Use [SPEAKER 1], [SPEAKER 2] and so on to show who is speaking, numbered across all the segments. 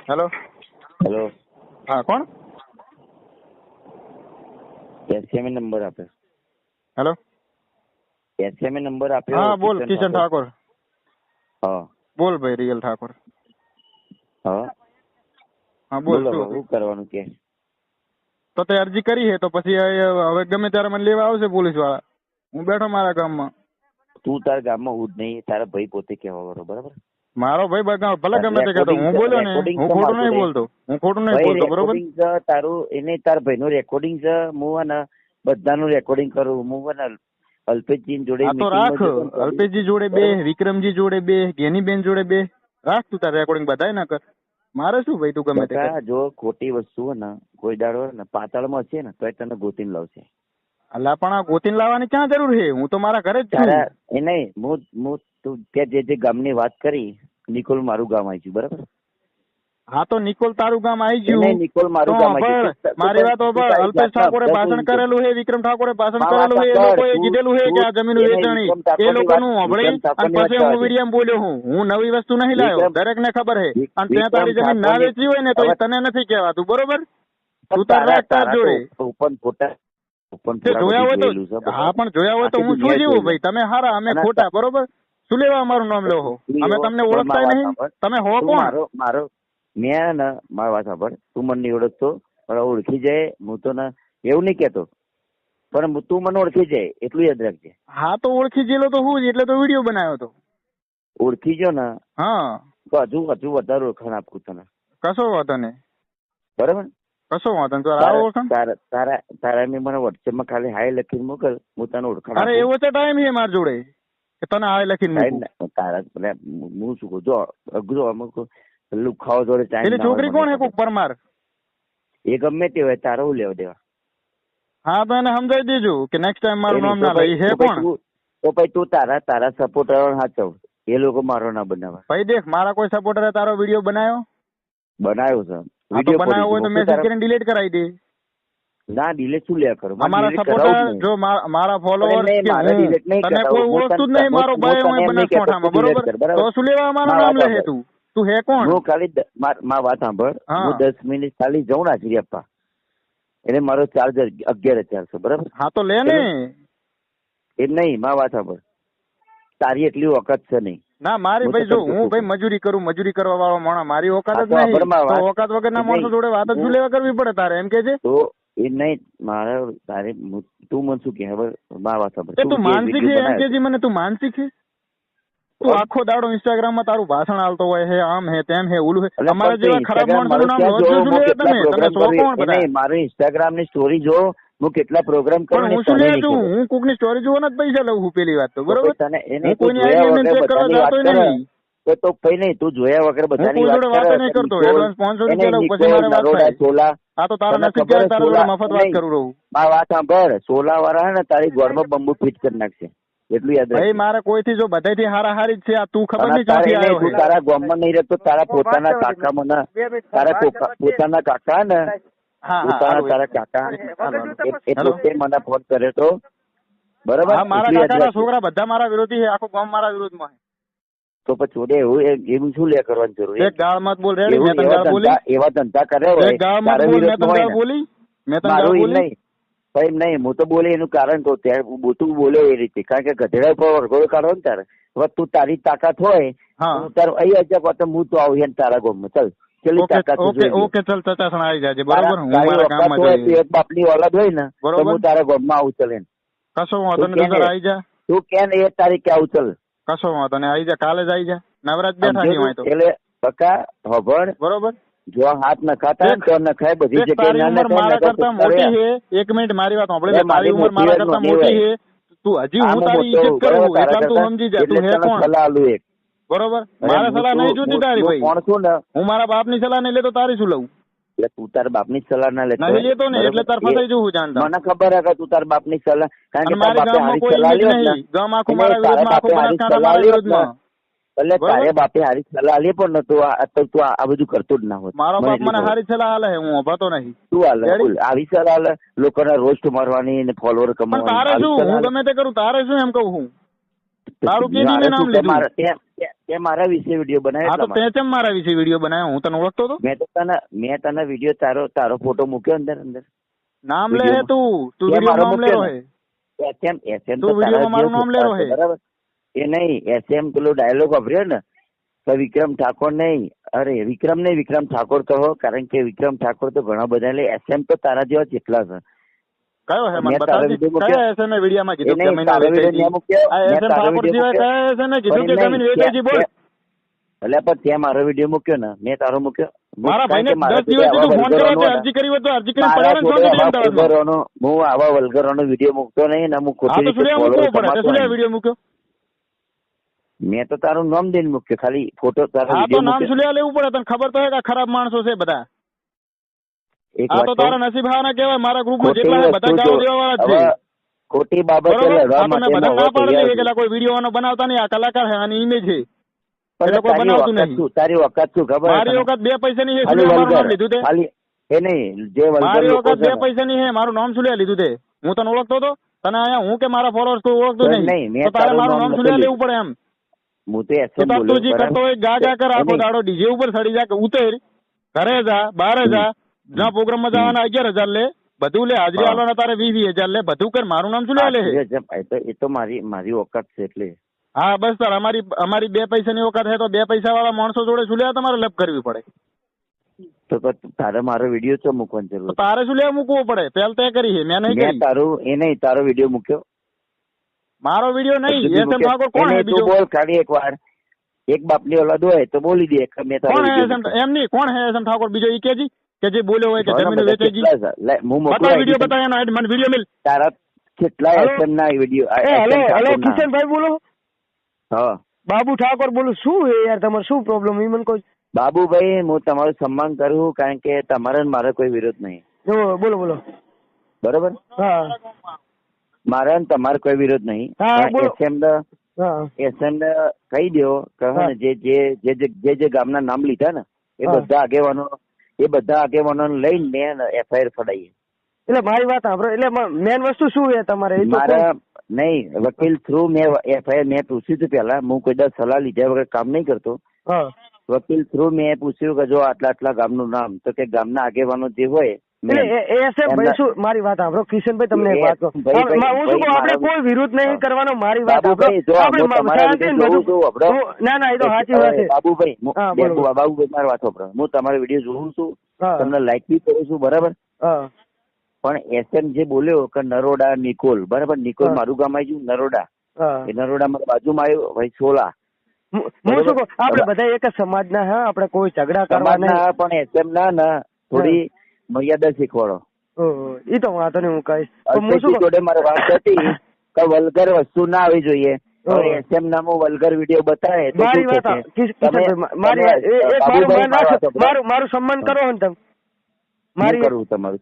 [SPEAKER 1] Hello
[SPEAKER 2] hello.
[SPEAKER 1] હા કોણ?
[SPEAKER 2] SMA number આપ્યો.
[SPEAKER 1] હેલો
[SPEAKER 2] એસએમએ નંબર આપ્યો.
[SPEAKER 1] હા બોલ, કિશન ઠાકોર.
[SPEAKER 2] હા
[SPEAKER 1] બોલ ભાઈ, રિયલ ઠાકોર.
[SPEAKER 2] હા
[SPEAKER 1] હા બોલ.
[SPEAKER 2] બોલો, શું કરવાનું કે?
[SPEAKER 1] તો તે અરજી કરી છે તો પછી હવે ગમે ત્યારે મને લેવા આવશે પોલીસ વાળા. હું બેઠો મારા ગામમાં.
[SPEAKER 2] તું તારા ગામમાં હું જ નહીં, તારા ભાઈ પોતે કહેવા વાળો, બરાબર?
[SPEAKER 1] મારો ભાઈ ભલે ગમે તે કહેતો, હું બોલ્યો ને, હું ખોટું નહીં બોલતો. હું ખોટું નહીં બોલતો, બરોબર?
[SPEAKER 2] રેકોર્ડિંગ છે તારું, એને તારા ભાઈનું રેકોર્ડિંગ છે. હું ને બધાનું રેકોર્ડિંગ કરું. હું ને અલ્પેશજી જોડે
[SPEAKER 1] આ તો રાખ, અલ્પેશજી જોડે બે, વિક્રમજી જોડે બે, ગેનીબેન જોડે બે, રાખ તું તાર રેકોર્ડિંગ બધાય ના કર. મારે શું ભાઈ, તું ગમે તે કર.
[SPEAKER 2] જો ખોટી વસ્તુ હોય ને, કોઈ દાડો ને પાતાળમાં છે ને, તો એ તને ગોતીને લાવશે.
[SPEAKER 1] અલા પણ આ ગોતીને લાવવાની ક્યાં જરૂર છે? હું તો મારા ઘરે જ છું.
[SPEAKER 2] એ નહીં, હું તું જે ગામની વાત કરી, નિકોલ મારું ગામ આવી ગયું, બરાબર?
[SPEAKER 1] હા તો નિકોલ તારું ગામ આવી ગયું.
[SPEAKER 2] નિકોલ મારું ગામ આવી ગયું.
[SPEAKER 1] મારી વાત સાંભળ. અલ્પેશ ઠાકોરે ભાષણ કરેલું છે, વિક્રમ ઠાકોરે ભાષણ કરેલું છે, એ લોકોએ કીધેલું છે કે આ જમીન વેચણી, એ લોકોનું સાંભળી અને પછી હું વિડીયો બોલ્યો હું નવી વસ્તુ નહીં લાવ્યો, દરેક ને ખબર છે. અને ત્યાં તારી જમીન ના વેચી હોય ને તો તને નથી કહેવાતું, બરોબર? તું તાર રાખ તાર જોડે. જોયા હોય તો હા, પણ જોયા હોય તો હું શું જીવું ભાઈ? તમે હારા, અમે ખોટા, બરોબર? શું લેવા અમારું નામ લો છો? અમે તમને ઓળખતા નહીં. તમે હો કોણ?
[SPEAKER 2] મારો મેં ને મારી વાત સાંભળ, તું મને નહીં ઓળખતો, પણ ઓળખી જાય. હું તો ને એવું નહીં કેતો, પણ તું મને ઓળખી જાય એટલું યાદ રાખજે.
[SPEAKER 1] હા તો ઓળખી જેલો તો હું જ, એટલે તો વિડીયો બનાવ્યો હતો.
[SPEAKER 2] ઓળખી ગયો ને?
[SPEAKER 1] હા
[SPEAKER 2] તો હજુ વધારે ઓળખાણ આપું તને.
[SPEAKER 1] કશો વાંધો નહીં,
[SPEAKER 2] બરાબર?
[SPEAKER 1] કશો વાંધો નહીં.
[SPEAKER 2] તારા મેં મને વોટ્સએપમાં ખાલી હાય લખીને મોકલ, હું તને ઓળખાણ.
[SPEAKER 1] અરે એવો તો ટાઈમ છે મારા જોડે કે તને હાય લખીને
[SPEAKER 2] તારા હું શું કહું, જો અઘરો અમુક લુખાઓ જોડે ટાઈમ.
[SPEAKER 1] એટલે છોકરી કોણ હે? કોક પરમાર.
[SPEAKER 2] એ ગમે તે હોય, તારો હું લેવા દેવા.
[SPEAKER 1] હા તો એને સમજાવી દેજો કે નેક્સ્ટ ટાઈમ મારું નામ ના લઈ. હે કોણ?
[SPEAKER 2] તો પછી તું તારા સપોર્ટર હાચવ, એ લોકો મારો ના બનાવે.
[SPEAKER 1] ભાઈ દેખ, મારા કોઈ સપોર્ટરે તારો વિડીયો બનાવ્યો
[SPEAKER 2] છે.
[SPEAKER 1] વિડીયો બનાવ્યો હોય તો મેસેજ કરીને ડિલીટ કરાવી દે.
[SPEAKER 2] ના, ડિલીટ શું લે કરું?
[SPEAKER 1] મારા સપોર્ટર, જો મારા ફોલોઅર્સ તને કોઈ ઓળખતું જ નહીં, મારો ભાઈ હું બનાસકાંઠામાં, બરોબર? તો શું લેવા મારું નામ લે? તું હે કોણ?
[SPEAKER 2] હું ખાલી મારી વાત સાંભળ, હું 10 મિનિટ ખાલી જઉં ને હાજરી આપવા, એટલે મારો ચાર્જ 11,000 બરાબર?
[SPEAKER 1] હા તો લે ને.
[SPEAKER 2] એ નહીં, મારી વાત સાંભળ, તારી એટલી વખત છે નહીં.
[SPEAKER 1] ના મારી ભાઈ, જો હું ભાઈ મજૂરી કરું, મજૂરી કરવા વાળો માણસ, મારી ઓકાત જ નહીં. તો ઓકાત વગરના માણસો જોડે વાત જ શું લેવા કરવી પડે તારે? એમ કે છે
[SPEAKER 2] તો એ નહીં મારે તારે. તું મને શું કે હવે? મારી વાત સાંભળ,
[SPEAKER 1] તું માનસિક છે એમ કે મને? તું માનસિક છે? તું આખો દાડો ઇન્સ્ટાગ્રામ માં તારું ભાષણ આલતો હોય છે, આમ હે તેમ હે ઓલું હે. અમારા જેવા ખરાબ માણસોનું નામ રોજ શું લે? તમે સો કોણ બધા?
[SPEAKER 2] મારી ઇન્સ્ટાગ્રામ ની સ્ટોરી જો, હું કેટલા પ્રોગ્રામ કરું.
[SPEAKER 1] હું શું લે છું? હું કોક ની સ્ટોરી જોવાના જ પૈસા લઉં છું, પેલી વાત તો, બરોબર? હું કોઈની આઈડી ચેક કરવા જતો નહીં.
[SPEAKER 2] તો કઈ નહીં, તું જોયા વગર બધાની
[SPEAKER 1] વાત નહીં કરતો. એડવાન્સ 500 રૂપિયા લઉં, પછી મારે વાત થાય. આ તો તારા નસીબ કે તારા જોડે મફત વાત કરું રહું.
[SPEAKER 2] આ વાત સાંભળ, 16 વાળા હે ને તારી ગોળમાં બંબુ ફિટ કરી નાખશે, એટલું યાદ રાખ.
[SPEAKER 1] ભાઈ મારે કોઈથી જો બધાથી હારી જ છે. આ તું ખબર નહીં ક્યાંથી આવ્યો છે.
[SPEAKER 2] તારા ગામમાં નહીં રહેતો, તારા પોતાના કાકા મને, તારા પોતાના કાકા ને, તારા કાકા એ મને ફોન કર્યો તો, બરાબર?
[SPEAKER 1] મારા કાકાના છોકરા બધા મારા વિરોધી છે, આખું ગામ મારા વિરોધમાં છે.
[SPEAKER 2] તો પછી એવું શું લે કરવાની જરૂર?
[SPEAKER 1] એક ગાળ મત બોલ. રેડી? મેં તને ગાળ બોલી?
[SPEAKER 2] એવા ધંધા કરે હોય.
[SPEAKER 1] એક ગાળ મત બોલ. મેં તને ગાળ બોલી? મેં તને ગાળ બોલી
[SPEAKER 2] નહીં, હું તો બોલે એનું કારણ તો તું બોલે એ રીતે, કારણ કે ગધેડા પર વરઘોડો કાઢો ને તારે. હવે તું તારી તાકાત હોય તારું અહીં અજબ તો હું તો આવું તારા ગામમાં. ચાલ કેટલી તાકાત?
[SPEAKER 1] ઓકે ચાલ, ચચાસણા આવી જાય, બરોબર? હું મારા ગામમાં જઈ,
[SPEAKER 2] એક બાપની ઓલાદ હોય ને, તો હું તારા ગામમાં આવું. ચલે
[SPEAKER 1] કશો વાંધો નહીં, આવી જા.
[SPEAKER 2] તું કે ને 1 તારીખે આવું. ચલ
[SPEAKER 1] કશો વાંધો નહીં, આવી જા, કાલે જ આવી જા. નવરાજ બેઠા નહીં હોય તો
[SPEAKER 2] એટલે પક્કા ખબર, બરોબર? જો હાથ નખાતા તો નખાય બધી જગ્યાએ.
[SPEAKER 1] મારા કરતા મોટી છે. 1 મિનિટ મારી વાત સાંભળે. મારી ઉંમર મારા કરતા મોટી છે. તું હજી હું તારી ઇજ્જત કરું એટલે તું સમજી જા. તું હે કોણ?
[SPEAKER 2] સલાહ આલું એક,
[SPEAKER 1] બરોબર? મારા સલાહ નહીં જોતી તારી ભાઈ.
[SPEAKER 2] કોણ છું ને?
[SPEAKER 1] હું મારા બાપની સલાહ નહીં લેતો, તારી શું લઉં?
[SPEAKER 2] એટલે તું તારા બાપની સલાહ ના લેતો
[SPEAKER 1] ને, એટલે તાર ફસાઈ જવું જાણતા.
[SPEAKER 2] મને ખબર હે કે તું તારા બાપની સલાહ, કારણ કે
[SPEAKER 1] મારી ગામમાં કોઈ નહીં, ગામ આખું મારા વિરોધમાં, આખું બનાસકાંઠા મારા વિરોધમાં.
[SPEAKER 2] એટલે તારે બાપે હારી સલાહ લે પણ નતો, તું આ બધું કરતો જ ના હોત.
[SPEAKER 1] મારો બાપ મને હારી સલાહ આલે, હું અભાતો નહીં.
[SPEAKER 2] તું હાલે આવી સલાહ આલે, લોકોના રોસ્ટ મારવાની ને ફોલોવર કમાવાની.
[SPEAKER 1] તારે શું? હું ગમે તે કરું, તારે શું? એમ કહું હું તારું કેદી મેં નામ લીધું.
[SPEAKER 2] તે મારા વિશે વિડીયો બનાવ્યો.
[SPEAKER 1] હા તો તે કેમ મારા વિશે વિડીયો બનાવ્યો? હું તને ઓળખતો હતો?
[SPEAKER 2] મેં તને વિડીયો તારો ફોટો મૂક્યો અંદર.
[SPEAKER 1] નામ લે હે તું વિડીયો નામ લે રહ્યો હે.
[SPEAKER 2] એસએમ
[SPEAKER 1] તું વિડીયોમાં મારું નામ લે રહ્યો હે.
[SPEAKER 2] બરાબર. એ નહીં, એસએમ પેલો ડાયલોગ વાપર્યો ને તો વિક્રમ ઠાકોર નહીં, અરે વિક્રમ ઠાકોર કહો, કારણ કે વિક્રમ ઠાકોર તો ઘણા બધા, એટલે એસએમ તો તારા જેવા જેટલા છે.
[SPEAKER 1] કયો હે મને બતાવજે. કયા એસએમ એ વિડીયોમાં કીધું કે જમીન વેચાઈ? આ એસએમ ઠાકોર સિવાય કયા એસએમ એ કીધું કે જમીન વેચાઈ? બોલ.
[SPEAKER 2] એટલે પણ ત્યાં મારો વિડીયો મૂક્યો ને, મેં તારો મૂક્યો.
[SPEAKER 1] મારા ભાઈને 10 દિવસ સુધી ફોન કર્યો તો અરજી કરી હોય તો અરજી કરી પડે ને.
[SPEAKER 2] હું આવા વલ્ગરોનો વિડીયો મૂકતો નહીં ને, હું ખોટી રીતે ફોલો
[SPEAKER 1] પડે. વિડીયો મૂક્યો
[SPEAKER 2] મેં તો તારું નામ દઈને મૂક્યો, ખાલી ફોટો તારો.
[SPEAKER 1] હા તો નામ સુલ્યા લેવું પડે, તને ખબર તો હે કે ખરાબ માણસો છે બધા. આ તો તારા નસીબ હાના કહેવાય. મારા ગ્રુપમાં જેટલા બધા ગાવ દેવા વાળા છે.
[SPEAKER 2] ખોટી બાબત
[SPEAKER 1] બધા ના પાડી દે કે કોઈ વિડીયો બનાવતા નહીં, આ કલાકાર છે, આની ઇમેજ છે.
[SPEAKER 2] તારી વખત શું ખબર?
[SPEAKER 1] મારી વખત 2 પૈસાની છે. મારું નામ લીધું તે
[SPEAKER 2] એ નહીં, જે
[SPEAKER 1] મારી વખત 2 પૈસાની છે. મારું નામ સુલ્યા લીધું તે. હું તને ઓળખતો હતો? તને અહીંયા હું કે મારા ફોલોઅર્સ તું ઓળખતો નહીં, તો તારે મારું નામ સુલ્યા લેવું પડે એમ.
[SPEAKER 2] હું તો એસએમ બોલું.
[SPEAKER 1] તું જે કરતો હોય ગા કર, આખો દાડો ડીજે ઉપર ચડી જા, ઉતર, ઘરે જા, બહાર જા, જ્યાં પ્રોગ્રામમાં જવાના 11,000 લે, બધું લે, હાજરી આલવાના તારે 20,000 લે, બધું કર, મારું નામ શું લે?
[SPEAKER 2] એ તો મારી ઓકાત છે એટલે.
[SPEAKER 1] હા બસ તાર અમારી 2 પૈસાની ઓકાત છે તો 2 પૈસા વાળા માણસો જોડે શું લે તમારે લપ કરવી પડે.
[SPEAKER 2] તો તારે મારો વિડીયો તો મૂકવાની જરૂર?
[SPEAKER 1] તારે શું લે મૂકવો પડે? પહેલ તે કરી છે, મેં નહીં કરી.
[SPEAKER 2] તારો વિડીયો મૂક્યો.
[SPEAKER 1] મારો વિડીયો નહીં. એસએમ ઠાકોર કોણ છે બીજો?
[SPEAKER 2] બોલ ખાલી એકવાર. એક બાપની ઓલાદ હોય તો બોલી દે.
[SPEAKER 1] કોણ હે એમ નહીં, કોણ હે એસએમ ઠાકોર બીજો? ઈ કેજી કે જે બોલ્યો હોય કે જમીન વેચાઈ ગઈ. બતા વિડીયો બતા, એનો મને વિડીયો મિલ.
[SPEAKER 2] તારા કેટલા એસએમ ના વિડીયો?
[SPEAKER 3] હેલો કિશનભાઈ બોલો?
[SPEAKER 2] હા
[SPEAKER 3] બાબુ ઠાકોર બોલું. શું હે યાર તમારે શું પ્રોબ્લેમ? એ મને કોઈ.
[SPEAKER 2] બાબુભાઈ, હું તમારું સન્માન કરું, કારણ કે તમારે મારે કોઈ વિરોધ નહીં.
[SPEAKER 3] બોલો. બરોબર. હા,
[SPEAKER 2] મારે તમારે કોઈ વિરોધ નહીં. એસએમ ને કહી દો કે જે ગામના નામ લીધા ને એ બધા આગેવાનો લઈને મેં એફઆઈઆર ફડાઈએ.
[SPEAKER 3] એટલે મારી વાત સાંભળો. એટલે મેન વસ્તુ શું છે તમારે?
[SPEAKER 2] મારા નહીં, વકીલ થ્રુ મેં એફઆઈઆર મેં પૂછ્યું હતું પેલા. હું કોઈ દર સલાહ લીધા વગર કામ નહીં કરતો. વકીલ થ્રુ મેં પૂછ્યું કે જો આટલા ગામનું નામ, તો કે ગામના આગેવાનો જે હોય.
[SPEAKER 3] મારી વાત સાંભળો કિશનભાઈ, તમને એક વાત કહું. આપણે કોઈ વિરોધ નહીં કરવાનો. મારી વાત
[SPEAKER 2] ના, એ તો સાચી વાત છે. બાબુભાઈ મારી વાત સાંભળો. હું તમારો વિડીયો જોઉં છું, તમને લાઈક બી કરું છું, બરાબર. પણ એસએમ જે બોલ્યો કે નરોડા નિકોલ, બરાબર, નિકોલ મારું ગામ આવી ગયું, નરોડા. એ નરોડા મારા બાજુમાં આવ્યો ભાઈ, સોલા.
[SPEAKER 3] હું શું કહું, આપણે બધા એક જ સમાજના. હા, આપણે કોઈ ઝઘડા કરવા નહીં,
[SPEAKER 2] પણ એસએમ ના થોડી મર્યાદા શીખવાડો.
[SPEAKER 3] એ તો વાંધો નહીં, હું કહીશ.
[SPEAKER 2] જોડે મારે વાત હતી કે વલ્ગર વસ્તુ ના આવી જોઈએ. એસએમ નામો વલ્ગર વિડીયો બતાવે.
[SPEAKER 3] મારી વાત મારું સન્માન કરો ને તમે. મારી કરવું તમારું.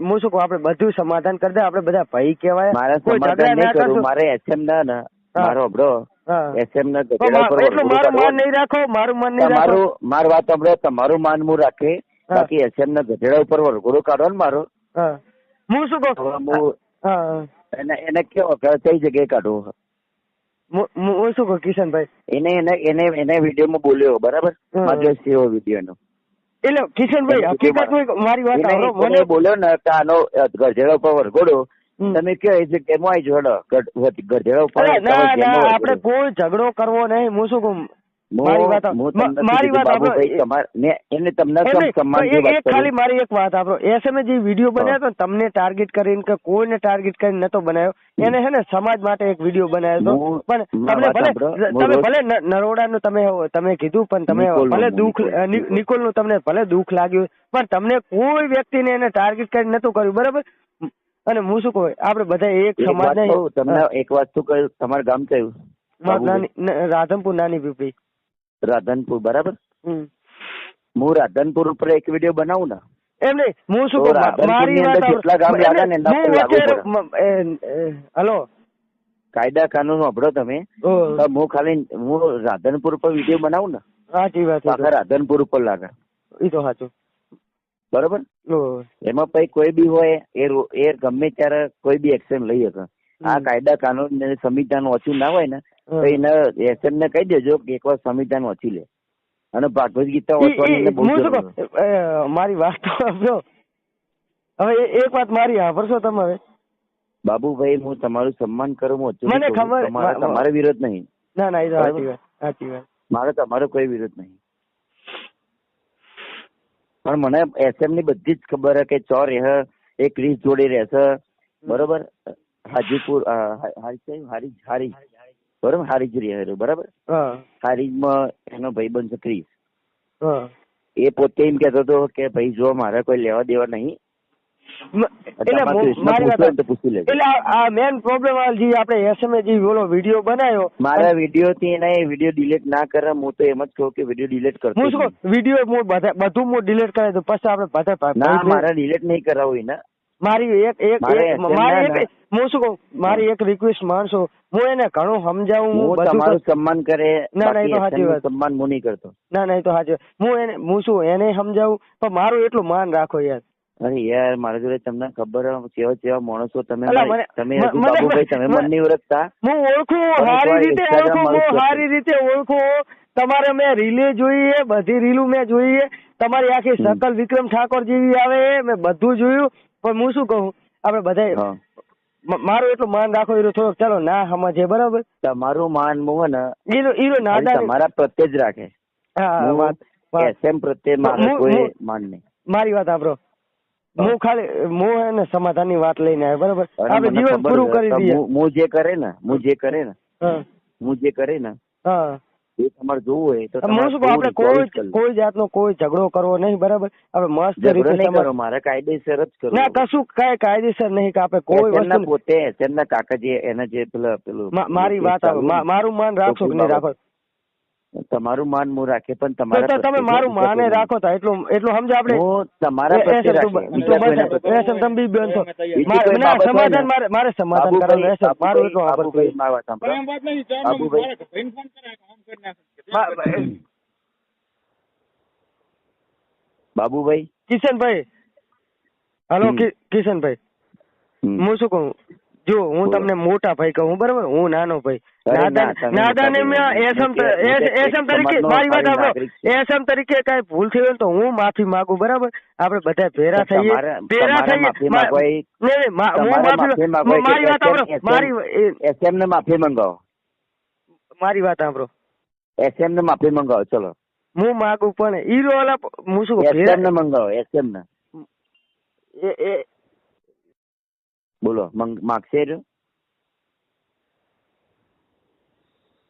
[SPEAKER 3] હું શું કહું, આપણે બધું સમાધાન કરી દે. આપણે બધા ભાઈ કહેવાય.
[SPEAKER 2] મારે સમાધાન નહીં કરવું. મારે એસએમ ના મારો અબડો એસએમ ના
[SPEAKER 3] મારું માન નહીં રાખો. મારું માન નહીં રાખો.
[SPEAKER 2] મારી વાત સાંભળો. તમારું માન હું રાખે, બાકી એસએમ ના ગધેડા ઉપર વરઘોડો કાઢો ને મારો.
[SPEAKER 3] હું શું કહું,
[SPEAKER 2] એને કેવો કઈ જગ્યાએ કાઢવો?
[SPEAKER 3] હું શું કહું કિશનભાઈ,
[SPEAKER 2] એને વિડીયોમાં બોલ્યો, બરાબર, માધ્યમ વિડીયો નો.
[SPEAKER 3] એટલે કિશનભાઈ હકીકત મારી વાત
[SPEAKER 2] મને બોલ્યો ને કે આનો ગધેડા ઉપર વરઘોડો, તમે કયો એ જગ્યામાં આવી જોડો ગધેડા ઉપર.
[SPEAKER 3] આપણે કોઈ ઝઘડો કરવો નહીં. હું શું કહું, મારી વાત ખાલી મારી એક વાત આપડો. એસએમએ જે વિડીયો બનાવ્યો હતો તમને ટાર્ગેટ કરીને કે કોઈને ટાર્ગેટ કરીને નતો બનાવ્યો. એને હે ને સમાજ માટે એક વિડીયો બનાવ્યો હતો. પણ તમે ભલે નરોડા નું તમે કીધું, પણ તમે ભલે દુઃખ નિકોલ નું તમને ભલે દુઃખ લાગ્યું, પણ તમને કોઈ વ્યક્તિને એને ટાર્ગેટ કરીને નતું કર્યું, બરાબર. અને હું શું કહું, આપડે બધા એક સમાજ નહીં.
[SPEAKER 2] તમને એક વાત શું કહ્યું, તમારું ગામ કયું?
[SPEAKER 3] રાધનપુર, નાની પીપળી.
[SPEAKER 2] રાધનપુર, બરાબર. હું રાધનપુર ઉપર એક વિડીયો બનાવું ને,
[SPEAKER 3] એમ નહીં. હું શું મારી હલો
[SPEAKER 2] કાયદા કાનૂન વાપરો તમે. હું રાધનપુર ઉપર વિડીયો બનાવું ને,
[SPEAKER 3] સાચી વાત,
[SPEAKER 2] રાધનપુર ઉપર લાગે.
[SPEAKER 3] એ તો સાચું,
[SPEAKER 2] બરોબર. એમાં પછી કોઈ બી હોય એ ગમે ત્યારે કોઈ બી એક્શન લઈ શકે. આ કાયદા કાનૂન સંવિધાન ઓછું ના હોય ને તો એને એસએમ ને કહી દેજો કે એકવાર સંવિધાન વાંચી લે અને ભાગવત ગીતા વાંચવાની બહુ જરૂર છે.
[SPEAKER 3] મારી વાત તો સમજો. હવે એક વાત મારી સાંભળશો તમે? હવે
[SPEAKER 2] બાબુભાઈ, હું તમારું સન્માન કરું,
[SPEAKER 3] મને ખબર,
[SPEAKER 2] તમારો વિરોધ નહીં.
[SPEAKER 3] ના ના, એ તો સાચી વાત.
[SPEAKER 2] મારે તમારો કોઈ વિરોધ નહીં, પણ મને એસએમ ની બધી જ ખબર છે કે ચોર એક ક્રિસ જોડે રહેશે, બરોબર? હાજીપુર હારીજ બરોબર, હારીજ રહ્યો બરાબર. હારીજ માં એનો ભાઈ બનશે ક્રિસ. એ પોતે એમ કેતો હતો કે ભાઈ જો મારે કોઈ લેવા દેવા નહીં.
[SPEAKER 3] મેન પ્રોબ્લેમ આપણે એસએમ જે બોલો વિડીયો બનાવ્યો,
[SPEAKER 2] મારા વિડીયો થી એને વિડીયો ડિલીટ ના કરે. હું તો એમ જ કહું કે વિડીયો ડિલીટ કરતો.
[SPEAKER 3] હું શું વિડીયો બધું હું ડિલીટ કરે તો પછી આપણે બધા
[SPEAKER 2] ના, મારે ડિલીટ નહીં કરાવવું ને.
[SPEAKER 3] મારી હું શું કહું, મારી એક રિક્વેસ્ટ માનશો, હું એને ઘણું સમજાવું,
[SPEAKER 2] તમારું સન્માન કરે.
[SPEAKER 3] ના ના, એ તો સાચી વાત.
[SPEAKER 2] સન્માન હું નહીં કરતો.
[SPEAKER 3] ના ના, એ તો સાચી વાત. હું શું એને સમજાવું, પણ મારું એટલું માન રાખો યાર.
[SPEAKER 2] અરે યાર, મારા જોડે તમને ખબર કેવા માણસો તમે બાબુભાઈ, તમે મને નહીં ઓળખતા.
[SPEAKER 3] હું ઓળખું, સારી રીતે ઓળખું. તમારે મેં રીલે જોઈએ, બધી રીલું મેં જોઈએ. તમારી આખી શકલ વિક્રમ ઠાકોર જેવી આવે, મેં બધું જોયું. પણ હું શું કહું, આપડે બધા મારું એટલું માન રાખો. હીરો થોડોક ચાલો ના સમજે, બરાબર?
[SPEAKER 2] તમારું માન હું ને
[SPEAKER 3] હીરો નાદા
[SPEAKER 2] તમારા પ્રત્યે જ રાખે. એસએમ પ્રત્યે મારે કોઈ માન નહીં.
[SPEAKER 3] મારી વાત સાંભળો, હું એને સમાધાન ની વાત લઈને આવ્યો, બરાબર? આપણે જીવન પૂરું કરી દઈએ.
[SPEAKER 2] હું જે કરે ને એ તમારે જોવું હોય તો
[SPEAKER 3] આપણે કોઈ જાતનો કોઈ ઝઘડો કરવો નહીં, બરાબર? આપણે મસ્ત રીતે
[SPEAKER 2] મારે કાયદેસર જ કરવું.
[SPEAKER 3] ના, કશું કઈ કાયદેસર નહીં કે આપણે કોઈ વસ્તુ
[SPEAKER 2] પોતે એમના કાકા જે એને જે પેલું
[SPEAKER 3] મારી વાત આવે, મારું માન રાખશો કે નહીં રાખો?
[SPEAKER 2] તમારું માન હું રાખે, પણ તમારે
[SPEAKER 3] તમે મારું માને રાખો તા એટલું સમજો. આપણે
[SPEAKER 2] તમારા
[SPEAKER 3] સમાધાન મારે સમાધાન કરવાનું. મારું એટલું
[SPEAKER 2] બાબુભાઈ,
[SPEAKER 3] કિશનભાઈ, હલો કિશનભાઈ, હું શું કહું, જો હું તમને મોટા ભાઈ કહું, બરાબર? હું નાનો ભાઈ. નાદાને એસએમ તરીકે મારી વાત સાંભળો, એસએમ તરીકે કઈ ભૂલ થઈ હોય તો હું માફી માંગુ, બરાબર? આપણે બધા ભેરા થઈએ. મારી વાત સાંભળો,
[SPEAKER 2] એસએમ ને માફી મંગાવો.
[SPEAKER 3] મારી વાત સાંભળો,
[SPEAKER 2] એસએમ ને માફી મંગાવો. ચલો,
[SPEAKER 3] હું માગું, પણ હીરો વાળા હું શું
[SPEAKER 2] એસએમ ને મંગાવો. એસએમ ને બોલો, માગશે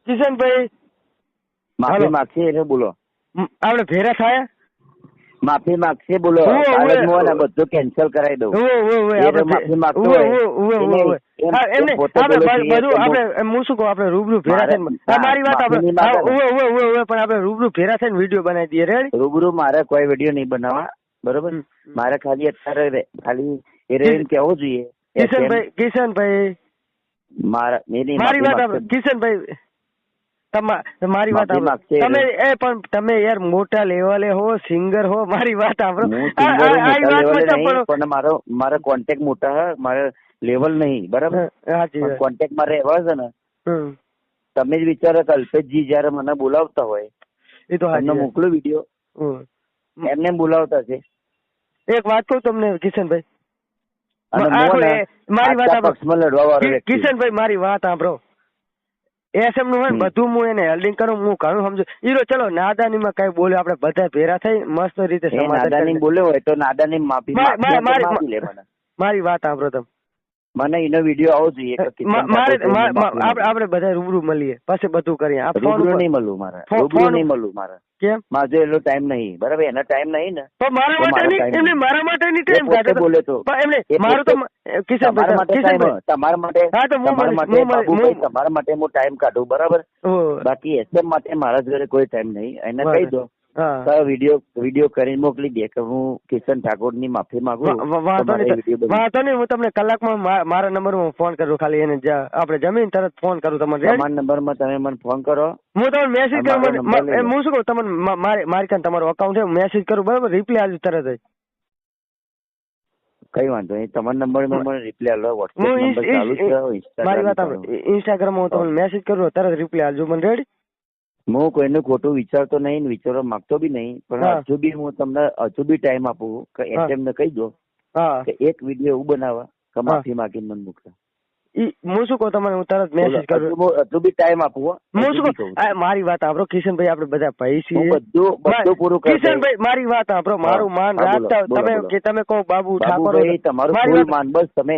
[SPEAKER 3] કિશનભાઈ?
[SPEAKER 2] માફી માગશે એટલે બોલો.
[SPEAKER 3] આપણે ભેરા થયા,
[SPEAKER 2] માફી માગશે બોલો. બધું કેન્સલ કરાવી દઉં.
[SPEAKER 3] હું શું કહું, આપણે રૂબરૂ ભેરા થઈને મારી વાત આપણે પણ આપણે રૂબરૂ ભેરા થઈને વિડીયો બનાવી દઈએ. રેડી?
[SPEAKER 2] રૂબરૂ મારે કોઈ વિડીયો નહીં બનાવવા, બરોબર? મારે ખાલી અત્યારે ખાલી હિરોઈન કેવું જોઈએ.
[SPEAKER 3] કિશનભાઈ, મારી વાત આપણે કિશનભાઈ, મારી વાત તમે પણ તમે યાર મોટા લેવલે હો, સિંગર હો. મારી વાત
[SPEAKER 2] પણ મારો કોન્ટેક્ટ મોટા હે, મારે લેવલ નહીં, બરાબર? કોન્ટેક્ટ માં રહેવા છે ને. તમે જ વિચારો કે અલ્પેશજી જયારે મને બોલાવતા હોય,
[SPEAKER 3] એ તો
[SPEAKER 2] મોકલો વિડીયો, એમને બોલાવતા છે.
[SPEAKER 3] એક વાત કહું તમને કિશનભાઈ, મારી વાત કિશનભાઈ, મારી વાત સાંભળો. એસએમ નું હોય બધું હું એને હેલ્ડિંગ કરું, હું ઘણું સમજુ. હીરો ચલો નાદાની માં કઈ બોલે, આપણે બધા ભેરા થઈ મસ્ત રીતે
[SPEAKER 2] નાદાની બોલ્યો હોય તો નાદાની માફી
[SPEAKER 3] મારી વાત સાંભળો તમે.
[SPEAKER 2] મને એનો વિડીયો આવો જોઈએ.
[SPEAKER 3] આપણે બધા રૂબરૂ મળીએ, પછી બધું કરીએ.
[SPEAKER 2] રૂબરૂ નહીં મળવું મારે, રૂબરૂ નહીં મળવું મારે.
[SPEAKER 3] કેમ?
[SPEAKER 2] મારે એટલો ટાઈમ નહીં, બરાબર? એનો ટાઈમ નહીં ને,
[SPEAKER 3] તો મારા માટે નહીં ટાઈમ કાઢે
[SPEAKER 2] બોલે તો
[SPEAKER 3] મારું તો
[SPEAKER 2] તમારા માટે તમારા માટે હું ટાઈમ કાઢું, બરાબર? બાકી એસએમ માટે મારા જોડે કોઈ ટાઈમ નહીં. એને કહી દો વિડીયો કરીને મોકલી દે કે હું કિશન ઠાકોર ની માફી માંગુ.
[SPEAKER 3] વાંધો નહીં, હું તમને કલાકમાં મારા નંબર માં ફોન કરું. ખાલી એને આપણે જમીન તરત ફોન કરું તમને.
[SPEAKER 2] તમારા નંબર માં તમે મને ફોન કરો,
[SPEAKER 3] હું તમને મેસેજ કરું. હું શું કહું, તમને મારી કાન તમારું અકાઉન્ટ છે, મેસેજ કરું, બરાબર? રિપ્લાય આવજો તરત જ.
[SPEAKER 2] કઈ વાંધો નહીં, તમારા નંબર મને રિપ્લાય આલો. વોટ્સએપ નંબર ચાલુ છે,
[SPEAKER 3] મારી વાત ઇન્સ્ટાગ્રામ માં હું તમને મેસેજ કરું, તરત રિપ્લાય આલજો મને. રેડી?
[SPEAKER 2] હું કોઈને ખોટું વિચારતો નહીં, વિચારવા માંગતો બી નહીં, પણ હજુ બી હું તમને હજુ બી ટાઈમ આપું કે એમ ને કહી દો કે એક વિડીયો એવું બનાવવા કે માફી માંગીને મને મોકલા.
[SPEAKER 3] હું શું કહું તમને, હું તરત મેસેજ કરું.
[SPEAKER 2] એટલું બી ટાઈમ આપું.
[SPEAKER 3] હું શું કહું, મારી વાત સાંભળો કિશનભાઈ, આપણે બધા ભાઈ છીએ.
[SPEAKER 2] બધું પૂરું કરી.
[SPEAKER 3] કિશનભાઈ મારી વાત સાંભળો, મારું માન રાખતા તમે કહો બાબુ ઠાકોર,
[SPEAKER 2] તમારું ફૂલ માન. બસ તમે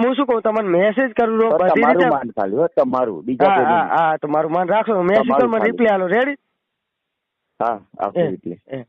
[SPEAKER 3] હું શું કહું તમને મેસેજ કરું
[SPEAKER 2] તમારું માન ખાલી, તમારું બીજા.
[SPEAKER 3] હા, તો મારું માન રાખશો, મેસેજ કરો, મને રિપ્લાય આલો. રેડી?
[SPEAKER 2] હા, આપો રિપ્લાય.